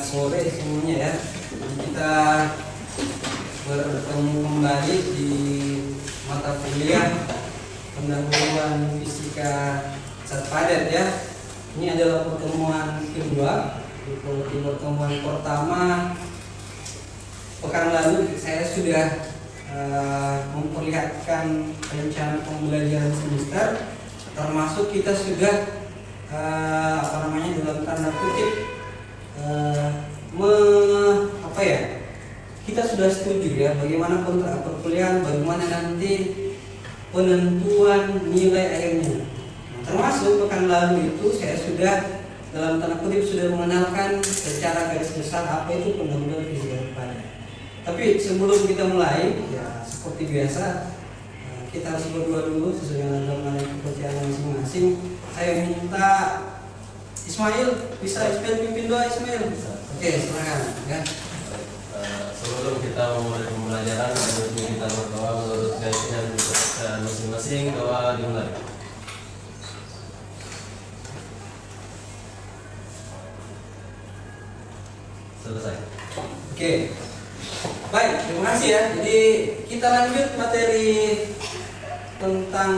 sore semuanya ya. Kita bertemu kembali di mata kuliah pendahuluan fisika zat padat ya. Ini adalah pertemuan kedua. Di pertemuan pertama pekan lalu saya sudah memperlihatkan rencana pembelajaran semester, termasuk kita sudah dalam tanda kutip kita sudah setuju ya bagaimana kontrak perkuliahan, bagaimana nanti penentuan nilai akhirnya. Termasuk pekan lalu itu saya sudah dalam tanda kutip sudah mengenalkan secara garis besar apa itu pendahuluan fisika padat. Tapi sebelum kita mulai ya seperti biasa kita harus berdoa dulu sesuai dengan agama dan kepercayaan masing-masing. Saya minta Ismail, bisa Ismail pimpin doa Ismail? Oke, silakan ya. Sebelum kita memulai pembelajaran, kita berdoa menurut keyakinan masing-masing. Doa dimulai. Selesai. Oke. Baik, terima kasih ya. Jadi kita lanjut materi tentang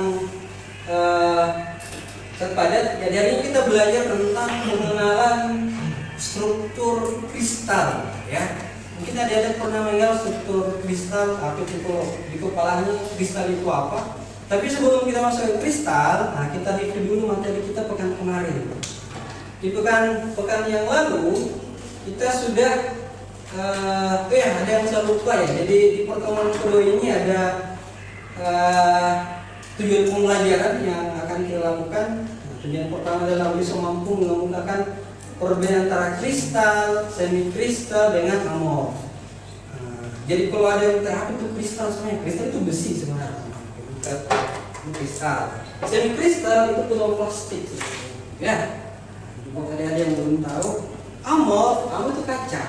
zat padat. Jadi hari ini kita belajar tentang pengenalan struktur kristal ya. Mungkin ada pernah mengenal struktur kristal, apa itu di kepalanya kristal itu apa. Tapi sebelum kita masuk ke kristal, nah kita review dulu materi kita pekan kemarin. Di pekan yang lalu kita sudah ada yang saya lupa ya. Jadi di pertemuan kedua ini ada tujuan pembelajaran yang akan kita lakukan. Nah, tujuan pertama adalah bisa mampu mengemukakan perbedaan antara kristal, semi kristal dengan amorf. Jadi kalau ada yang apa itu kristal sebenarnya, kristal itu besi sebenarnya. Itu kristal. Semi kristal itu pulau plastik. Ya. Kalau ada yang belum tahu, amorf itu kaca.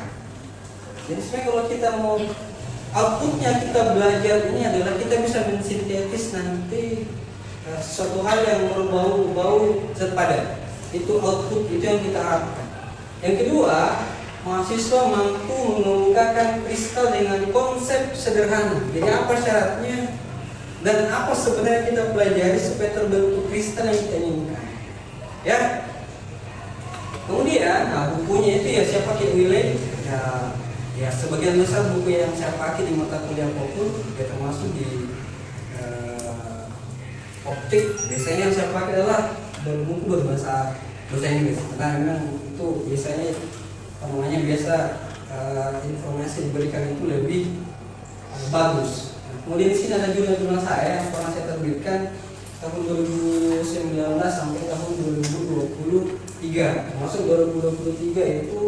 Jadi sebenarnya kalau kita mau outputnya kita belajar ini adalah kita bisa mensintetis nanti sesuatu hal yang berbau zat padat. Itu output, itu yang kita harapkan. Yang kedua, mahasiswa mampu mengemukakan kristal dengan konsep sederhana. Jadi apa syaratnya dan apa sebenarnya kita pelajari supaya terbentuk kristal yang kita inginkan. Ya. Kemudian, bukunya itu ya saya pakai Wiley. Ya sebagian besar buku yang saya pakai di mata kuliah apapun, ya termasuk di optik. Biasanya yang saya pakai adalah buku berbahasa Inggris. Karena memang itu biasanya biasa informasi diberikan itu lebih bagus. Kemudian di sini ada jurnal saya yang pernah saya terbitkan tahun 2019 sampai tahun 2023. Termasuk 2023 itu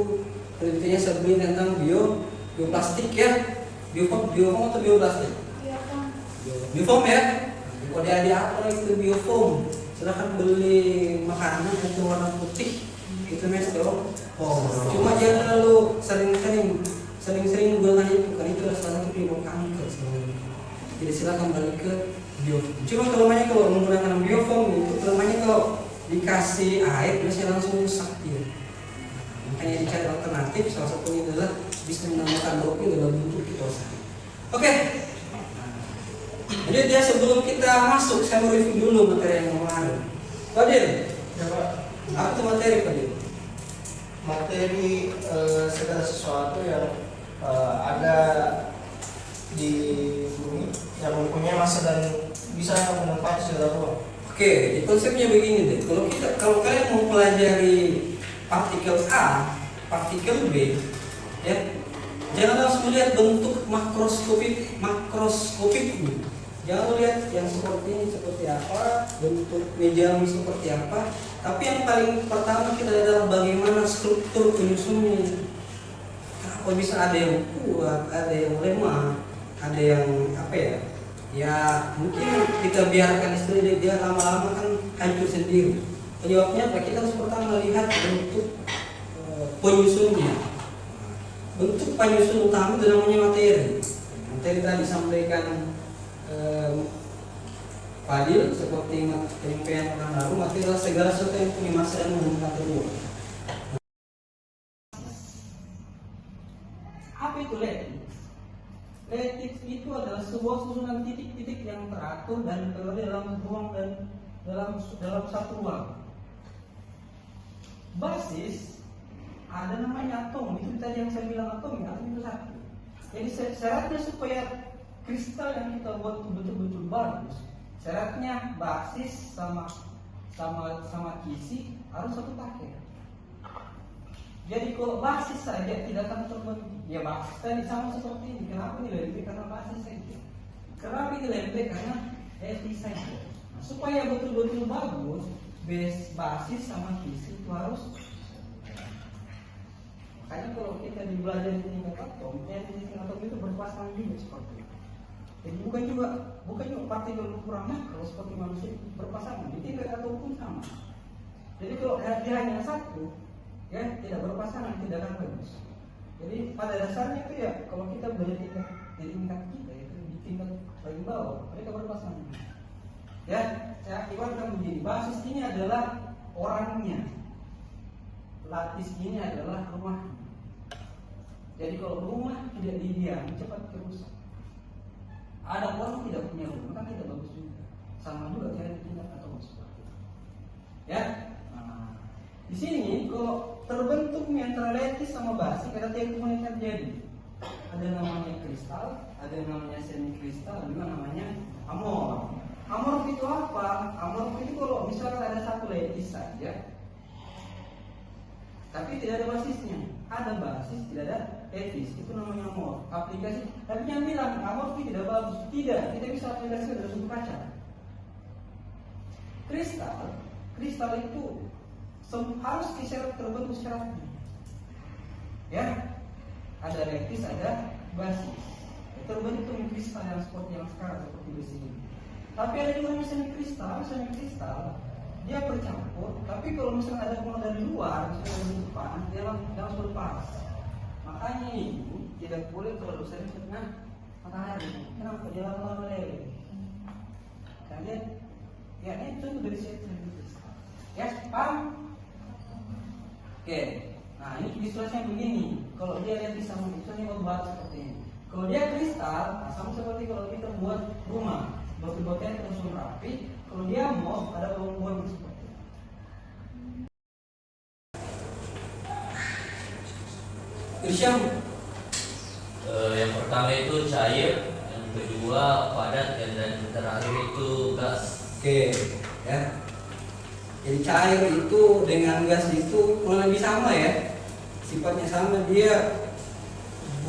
penelitiannya saya beli tentang bioplastik ya. Biofoam atau bioplastik? Biofoam ya. Kalau dia apa lagi itu biofoam. Silahkan beli makanan itu warna putih itu mesdom. Cuma jangan terlalu sering gunakan itu karena itu adalah salah satu penyebab kanker sebenarnya. Jadi silakan balik ke biofoam. Cuma kalau menggunakan biofoam itu kalau dikasih air biasanya langsung rusak dia. Makanya dicari alternatif, salah satunya adalah bisa menambahkan doping dalam bentuk ketosa. Oke. Jadi dia sebelum kita masuk, saya mau review dulu materi yang kemarin. Fadil, ya Pak. apa itu materi Fadil? Materi segala sesuatu yang ada di bumi yang mempunyai massa dan bisa menempati segala ruang. Oke, konsepnya begini deh. Kalau kalian mau pelajari partikel A, partikel B, ya, jangan langsung melihat bentuk makroskopik. Jangan lihat yang seperti ini seperti apa, bentuk mejamu seperti apa. Tapi yang paling pertama kita lihat adalah bagaimana struktur penyusunnya. Kenapa bisa ada yang kuat, ada yang lemah, ada yang apa ya? Ya mungkin kita biarkan istri dia lama-lama kan hancur sendiri. Penyebabnya apa? Kita harus pertama lihat bentuk penyusunnya. Bentuk penyusun utama itu namanya materi. Materi tadi disampaikan Fadil seperti penyampaian orang lalu, materi adalah segala sesuatu yang punya massa dan menempati ruang. Apa itu lattice? Lattice itu adalah sebuah susunan titik-titik yang teratur dan berada dalam ruang dan dalam satu ruang. Basis ada namanya atom, itu tadi yang saya bilang atom itu satu. Jadi syaratnya supaya kristal yang kita buat betul-betul bagus, syaratnya basis sama kisi harus satu paket. Jadi kalau basis saja tidak akan terbentuk. Ya basis tadi sama seperti ini. Kenapa ini lembek? Karena basis saja. Kenapa ini lembek? Karena lattice saja. Nah, supaya betul-betul bagus, basis sama kisi itu harus. Makanya kalau kita belajar di tingkat atom, tingkat atom itu berpasangan juga seperti itu. Jadi bukan juga partikel ukuran makro seperti manusia berpasangan. Di tingkat atom pun sama. Jadi kalau dia hanya satu, ya tidak berpasangan, tidak akan bagus. Jadi pada dasarnya itu ya kalau kita bertingkat di tingkat kita itu di tingkat paling bawah mereka berpasangan. Ya, saya akibatkan begini. Basis ini adalah orangnya, lattice ini adalah rumahnya. Jadi kalau rumah tidak didiam cepat rusak. Ada orang tidak punya rumah kan tidak bagus juga. Sama juga kayak di tingkat atom seperti itu. Ya. Di sini kalau terbentuknya antara lattice sama basis ada tiga komunitas terjadi. Ada namanya kristal, ada namanya semi kristal, ada juga namanya amorf. Amorf itu apa? Amorf itu kalau misalnya ada satu lattice saja, tapi tidak ada basisnya. Ada basis, tidak ada lattice, itu namanya amorf. Aplikasi, tapi yang bilang amorf itu tidak bagus. Tidak, kita bisa aplikasikan dalam satu kaca. Kristal itu harus disyarat terbentuk syaratnya. Ya, ada lattice, ada basis. Terbentuk kristal yang seperti yang sekarang seperti di sini. Tapi ada juga semi kristal dia bercampur. Tapi kalau misalnya ada pengaruh dari luar, misalnya dari depan, dia langsung berlepas. Makanya ini tidak boleh terlalu sering kena matahari. Kenapa? Dia lama-lama leleh. Kalian, ya ini contoh dari semi kristal. Ya, paham? Oke, nah ini ilustrasinya begini. Kalau dia lattice sama ilustrasinya membuat seperti ini. Kalau dia kristal, sama seperti kalau kita buat rumah, batu-batunya terus rapi. Kalau dia amorf, ada bolong-bolong seperti ini. Irsyam, Yang pertama itu cair, yang kedua padat, dan terakhir itu gas. Oke, ya. Jadi cair itu dengan gas itu kurang lebih sama ya, sifatnya sama, dia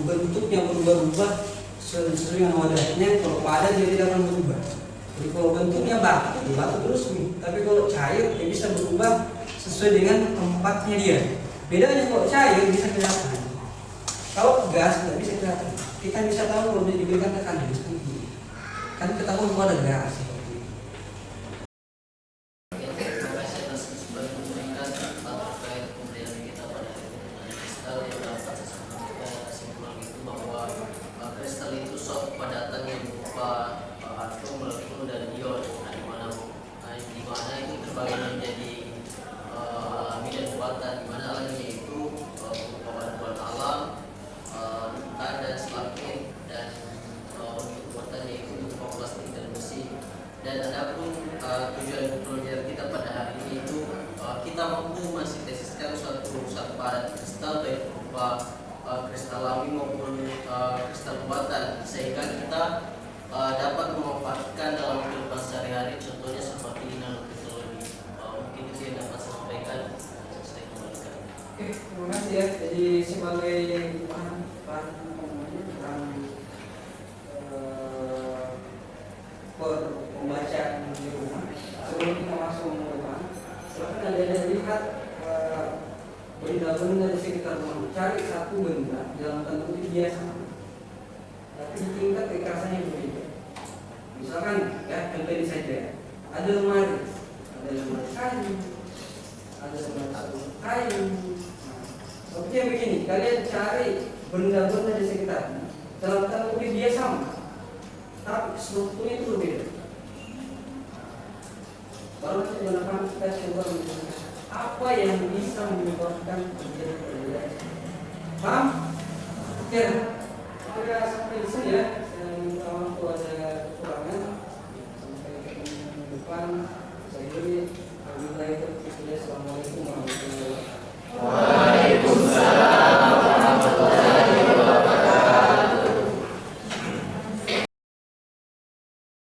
bentuknya berubah-ubah sesuai dengan wadahnya. Kalau padat dia tidak akan berubah. Jadi kalau bentuknya batu terus nih. Tapi kalau cair dia bisa berubah sesuai dengan tempatnya dia. Bedanya kalau cair bisa kelihatan. Kalau gas tidak bisa kelihatan. Kita bisa tahu kalau dia diberikan tekanan seperti ini. Kan ketahuan kalau ada gas. Dan adapun tujuan proyek kita pada hari ini itu kita mampu mensintesiskan suatu padat kristal baik berupa kristal alami maupun kristal buatan, sehingga kita dapat memanfaatkan dalam kehidupan sehari-hari, contohnya seperti nanoteknologi. Mungkin itu yang dapat saya sampaikan. Saya kembalikan. Oke, terima kasih ya. Jadi sebagai pembacaan di rumah, sebelum kita masuk ke rumah, silahkan Anda lihat benda-benda di sekitar rumah. Cari satu benda dalam tanda kutip biasa, tapi tingkat kekerasannya berbeda. Misalkan ya, contoh ini saja, ada lemari kayu, ada lemari kayu. Seperti yang begini, kalian cari benda-benda di sekitarnya dalam tanda kutip dia sama, tapi strukturnya itu berbeda. Baru kita coba menentukan apa yang bisa menyebabkan terjadi perbedaan. Paham? Oke, kita sampai di sini ya.